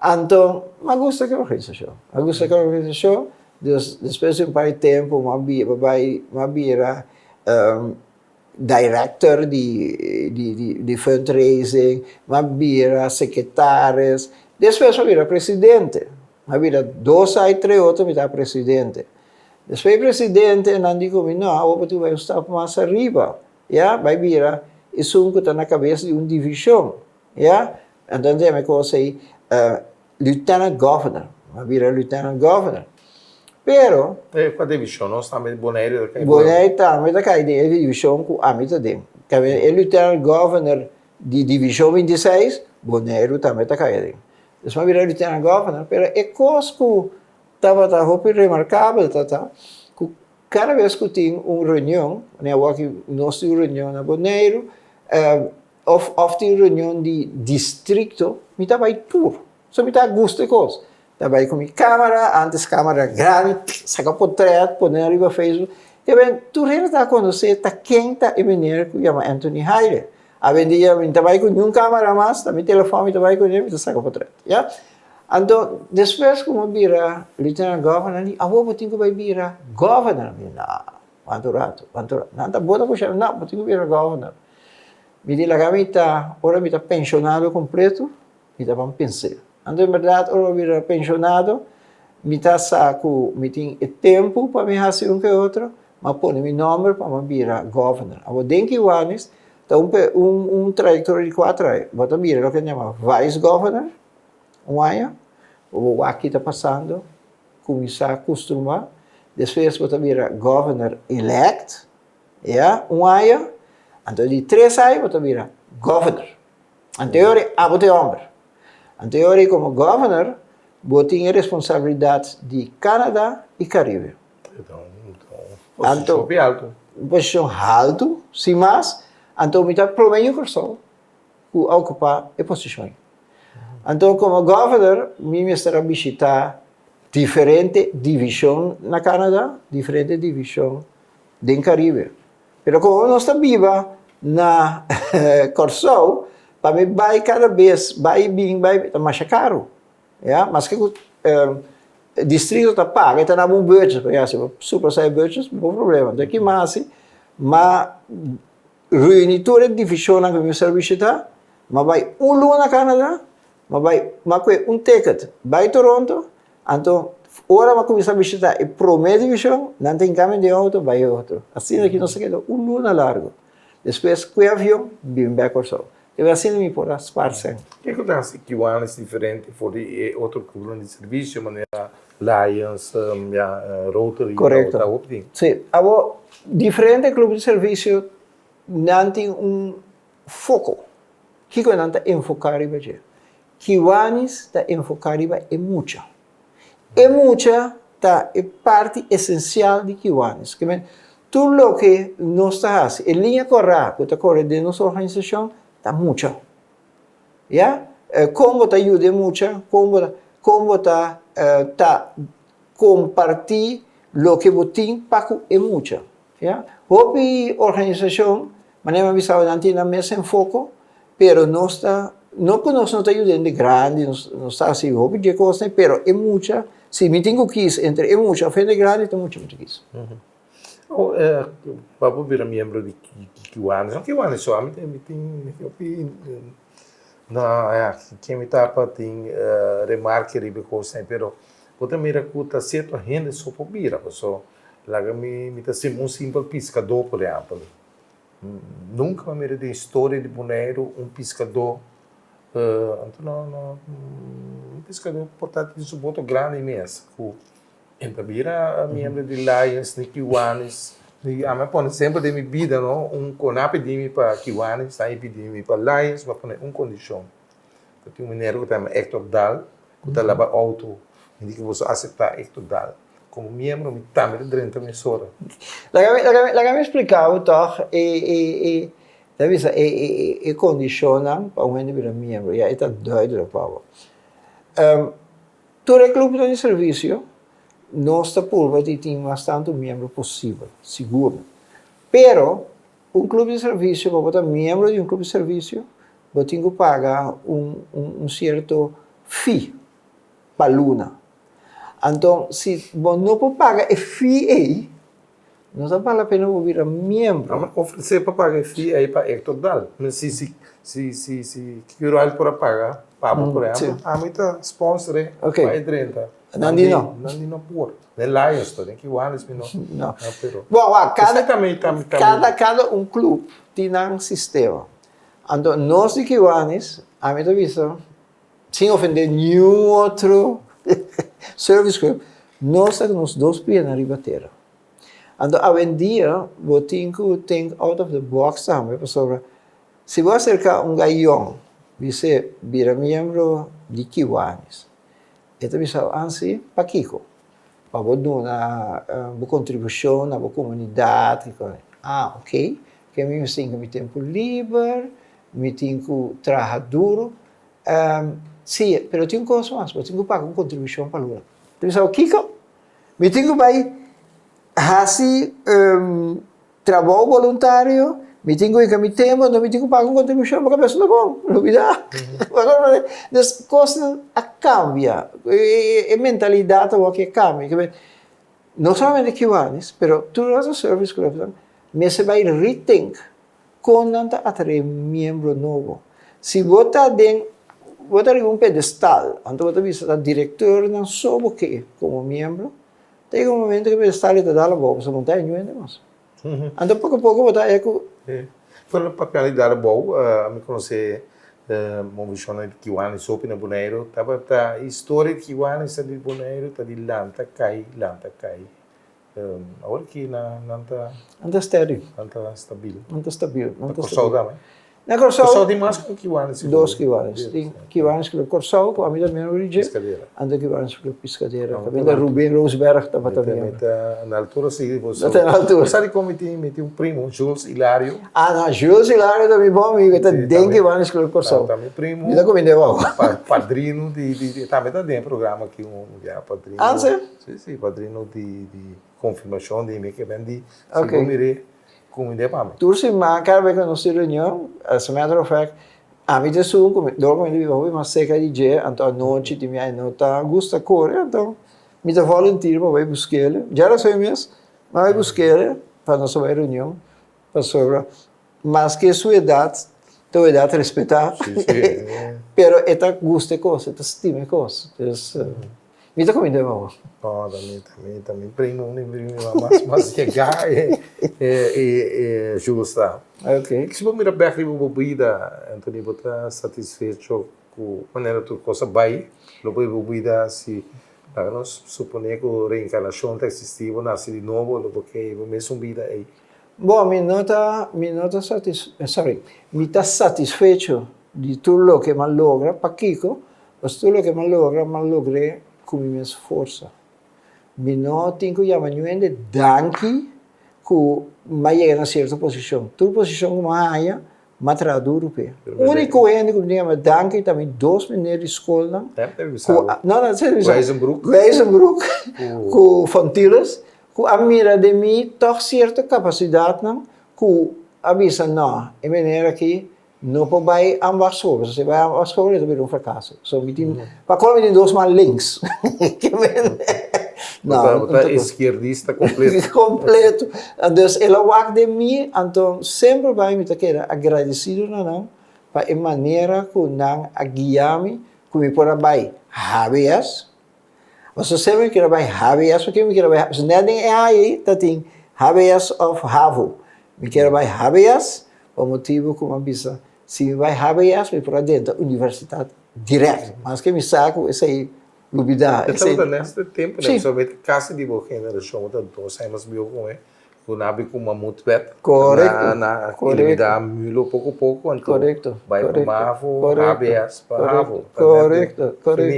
então, me gusta que a organização. Me gusta que a organização, depois de um tempo, vai virar director de fundraising, vai virar secretários, depois vai virar presidente. Vai virar 2 a 3 outros, vai virar presidente. Depois presidente, não digo, não, tu vai estar mais arriba. Vai virar, isso que está na cabeça de uma divisão. Então, tem uma coisa aí, lieutenant governor. Vai virar lieutenant governor. Pero, com a divisão, nós também Bonaire também da cadeia de divisão com a mitad de. Ele lieutenant governor de divisão 26, Bonaire também da cadeia. Depois virar lieutenant governor, pero é coisa que estava remarcável, que cada vez que tem uma reunião, nós temos reunião na Bonaire, ou tem reunião de distrito, me estava tudo. Só me estava gosto de coisa. Estava com minha câmera, antes câmera grande, saca portrait, põe arriba no Facebook. E bem, tu está quando você está quente e maneira que chama Anthony Haile. A vendia, estava com uma câmera mais, também telefone, estava com ele, saca portrait. Então, depois como vira lieutenant governor, a vovó tinha que virar governor. Não, quanto rato. Não, está boa para não, tinha que virar governor. me diz que me está, ahora me está pensionado completo, me está para pensar. Então, em verdade, ahora me está pensionado, me está saco, me tem tempo para me fazer um que outro, mas põe meu nome para me virar governor. Agora, dentro de anos, está trajetória de 4 anos. Bota virar o que chama vice governor, um ano, o aqui está passando, começar a acostumar. Depois, bota virar governor elect, um ano. Então, de 3 anos, bota virar governor. Anterior, bota homem. Anterior, como governor, bota tem responsabilidade de Canadá e Caribe. Então, alto. Posição alto, sim, mas, então, me está prometendo que só ocupar a posição. Então, como governor, me estará visitar diferente divisão na Canadá, diferente divisão no Caribe. Mas como não está viva na Corsol, para mim vai cada vez, vai mais caro. Mas que o distrito está pago, está na bom budget, se super sai budget, não tem problema. Então, aqui mas reunir toda a divisão que me serve visitar, mas vai lugar na Canadá, mas vai ticket, vai Toronto, então, ora vai começar a visitar a primeira divisão, não tem caminho de outro, vai outro. Assim aqui não se queda lugar largo. Depois, com o avião, vem para Corsol. Eu assim me por as partes. O que acontece que o ano é diferente por outro clube de serviço, maneira Lions, Rotary, correto. Sim, agora diferente clube de serviço não tem foco. Que não está enfocado em você. Que o ano está enfocado em muita. E muita está é parte essencial de que o ano. Tudo o que nós está fazendo, em linha correta, que está correndo de nossa organização, está mucho. Como te ayuda mucho, como te compartir lo que vos tienes para é mucho. Hopi organização, maneira visão não tem na mesa em foco, pero não está, não que nós não te ajudando de grande, não está assim, hopi de coisa, pero é mucha. Se me tenho que entre é mucha, frente grande, tem muito quis. Para virar membro de Kiwanis, não Kiwanis só, tem quem me tapa tem remarque ribe coisa, pero outra mira que está certo a renda só para virar, só lá me tá sendo simples pescador, por exemplo. Nunca me de história de Bonaire pescador, então um pescador portanto de suporte grande imenso. Então, vira membro de Lions, de Kiwanis, mas põe sempre de minha vida, não? Conap de mim para Kiwanis, aí de mim para Lions, mas põe condição. Eu tenho um mineiro que chama Hector Dal, que está lá para auto, e que você aceitar Hector Dal. Como membro, me também de 30 horas. Lá me explicava, então, e condiciona para um gente virar membro, e aí está doido, Paulo. Todo o clube de serviço, nossa pulva tem bastante membro possível, seguro. Pero, clube de serviço, para botar membro de clube de serviço, eu tenho que pagar certo fee para a luna. Então, se não pode pagar a fee aí, não vale a pena virar membro. Mas oferecer para pagar a fee aí para Hector Dal. Mas se quero algo para pagar, pago por exemplo, muita sponsor, para 30. Não por. Nem Lions, tem que o Anis não. Bom, cada clube tem um sistema. Então, nós de que o Anis, a minha visão, sem ofender nenhum outro service club, nós temos 2 pés na ribateira. Então, hoje em dia, eu tenho que think out of the box também, sobre se você acercar gaião, você vira membro de que o Anis. Esta visão assim para Kiko, para dar uma contribuição na comunidade. Ok, que eu tenho meu tempo livre, me tenho que trabalhar duro. Sim, mas eu tenho coisa mais, eu tenho que pagar uma contribuição para o Então, Kiko, me tenho que fazer trabalho voluntário, me tenho que meu tempo, não me tenho que pagar uma contribuição para a pessoa não bom, não me dá. Agora, as coisas cambiam, a mentalidade que cambia. Não somente que o anos, mas todos os serviços que você vai rethink con nanta atrair miembro novo. Se vota em um pedestal, então você visa diretor não soube que como membro, tem um momento que o pedestal está dando a boca, você não tem nenhum mais. Então pouco a pouco você é que Foi uma papelidade boa, me conhecer uma visão de Kiwani sopi na Bonaire, tava a história de Kiwani está de Bonaire, está de lanta cai. Agora que anda estéril, anda stabil. anda stabil. Na Corsol também. Na Corsol Corsol, tem mais com Kiwani. dois Kiwanis. Tem Kiwanis que Corsol, com a minha origem, Pescadeira. anda Kiwanis que Piscadeira. Também da Rubem Rosberg estava também. Na altura, sim, você. Até na altura. Você sabe como tem um primo, Jules Hilário. Ah, não, Jules Hilário também bom amigo, está dentro Kiwanis que Corsol. Também primo. Me dá comida igual. Padrino também está dentro do programa aqui, padrino. Ah, sim? Sim, padrino de confirmação de mim que vem de comida para mim. Tursi cada vez que nós reunião, as a matter of fact, a mim te dormo em vivo, mas seca de dia, então a noite de minha nota gusta correr, então me dá volunteer para ir buscar ele. Já era só mês, mas vai buscar ele para nossa reunião, para sobra. Mas que sua idade, tua idade respeitar, pero esta gusta coisa, esta estima coisa. Me dá comida boa. Também primo, mas chegar justa. Ok. Se você mirar bem a bebida, Antônio, você está satisfeito com a maneira que você vai, a bebida, se nós suponemos que a reencarnação está existindo, nasce de novo, porque é a mesma vida aí. Bom, me está satisfeito de tudo o que me logra, para Kiko, mas tudo o que me logrei com minha força. Me não tenho que chamar ninguém de danke, que me chega a certa posição. Toda posição que me haya, me traduz. O único que me chama danke também 2 meninos de escola. Não, Wezenbroek, com Fontilas, que a mira de mim, toch certa capacidade, que avisa, não, é maneira que não vai a uma escola. Se vai a uma escola, é também um fracasso. Para qual me 2 mais links. Não, está esquerdista completo. Completo. Então, ela vai de mim, então sempre vai me ter agradecido não, para a maneira que não a guiar-me, que me pode vai HBS. Você sempre quer vai HBS, porque me quer vai, se não é aí, tá tem HBS of Havo. Me quer vai HBS, o motivo que me avisa, se me vai HBS, me pode dentro da universidade direto. Mas que me saco, esse aí, dúvida. Então, nesse tempo, né, somente casa de boa geração, então, saímos viu com ele, o nabi com uma muito bem. Correto. Na ele dá milo pouco a pouco, então. Correto. Vai para Mavo, ABS para Mavo. Correto. Correto.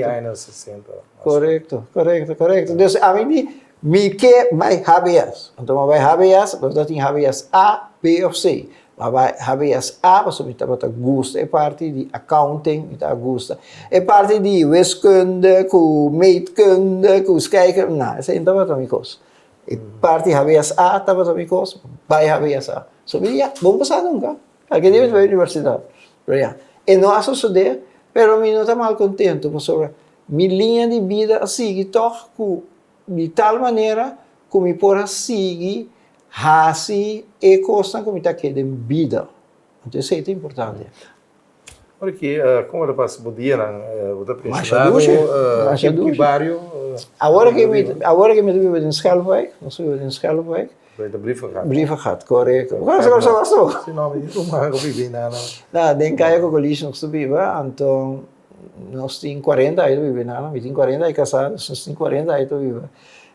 Então, a mim, me que vai HBS. Então, vai HBS, você tem HBS A, B ou C. Vai HBS A, você me gosta, é parte de accounting, me gosta. É parte de wiskunde, com meetkunde, com scheikunde, não, isso não é também coisa. É parte de HBS A, também coisa, vai HBS A. So, vamos passar nunca. Alguém deve ir à universidade. E não acho suceder, pero me não está mal contento, porque minha linha de vida sigue toch de tal maneira que me possa seguir hasi e costa como está aqui de vida. Então isso é importante. Olha aqui, como ela passa o dia na outra pensão, que bairro? Agora que me vivo em Schalwijk, nós vivemos em Schalwijk. Da Brievengat, correto. Agora você gostou? Sim, não, mas isso não vive nada. Não, den kan eu colégio nós vive, então nós temos 40 aí vive nada, me tem 40 aí casados, nós temos 40 aí vive.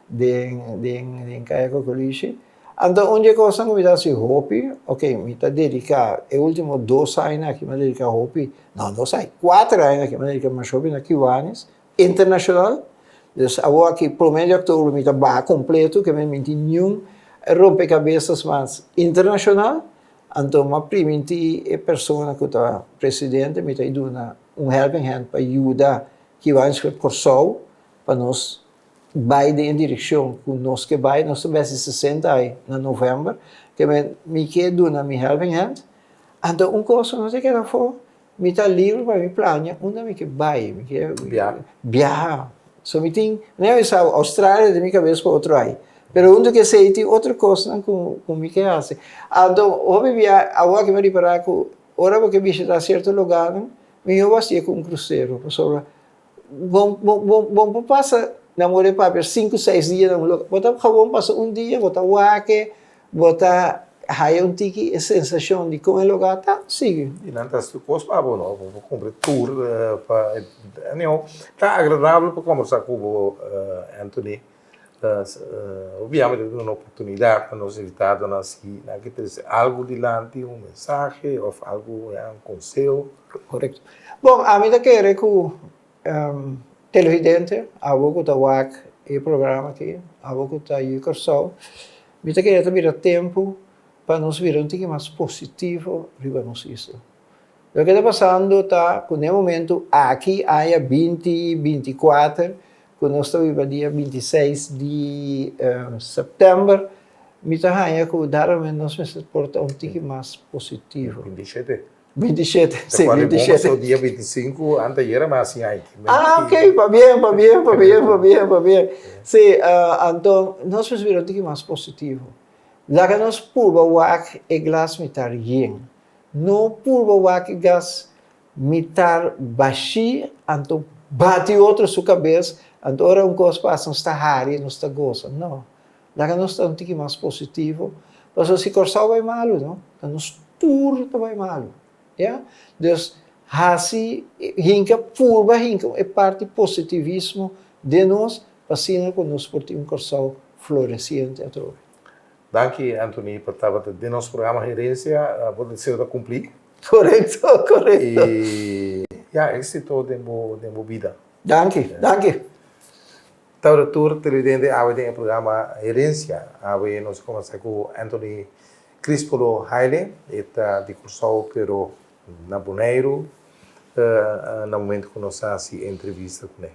Den kan eu colégio. Então, onde coisa que me dá esse hobby, ok, me está dedicado, é o último 2 anos que me dedica a hobby, não, 2 anos, 4 anos que me dedica a hobby na Kiwanis, internacional, então, agora aqui, pelo menos de outubro, me está completo, que me tem nenhum rompe-cabeças mais internacional, então, me permite a pessoa que está presidente, me está dando helping hand para ajudar Kiwanis por sol, para nós, vai em direção que nós que vai, nós tivemos 60 aí, em novembro, que me quedo na minha helping hand. Então, coisa, não sei o que era for, me está livre para me planear, onde me que vai, me que viajar. So, me tem, não é isso, Austrália, de minha cabeça para outro aí. Pero onde que sei tem outra coisa com me que hace. Então, hoje via agora que me reparar que ora porque visitar certo lugar, me eu vou com um cruzeiro, sobre bom passa na more para 5, 6 dias na lugar. Bota acabou passa um dia, bota waque, bota hai um tiki sensação de como é lugar tá, sigue. E não está se coisa para bom, não, vou comprar tour para, não, tá agradável para conversar com o Anthony. Obviamente é uma oportunidade para nós invitados a que ter algo dilante, um mensagem ou algo, um conselho. Correto. Bom, a mim quero que televidente, a boca da WAC e programa aqui, a boca da Yucarsol, me quero também tempo para nós ver um pouco mais positivo riba nos isso. O que está passando está, com o momento, aqui há 20, 24, quando nós estamos no dia 26 de setembro, me está que daramente nós nos porta um pouco mais positivo. 27. 27, sim, 27. O dia 25, antes era mais assim aí. Ok, va bien. Sim, então, nós vamos ver um pouco mais positivo. Lá que nós purba wak e glas mitar yin. No purba wak e glas mitar baixi, então bate outro sua cabeça, então ora coisa passa, não está rari, não está goza. Não. Lá que nós estamos um pouco mais positivo, mas se corsal vai malo, não? Então, nós tudo vai malo. Ja? Dus hasi hinka purba hinka é parte positivismo de nós, para que nós portamos corsal florescente a todo. Danke, Anthony, por estar de nosso programa Gerência, pode ser da cumprir. Correto. E êxito de minha vida. Danke. Então, tour televidente, tem o programa Gerência, nós começamos com Anthony Crispolo Haile, está de curso pero na Bonaire, no momento que nós fazemos entrevista com ele.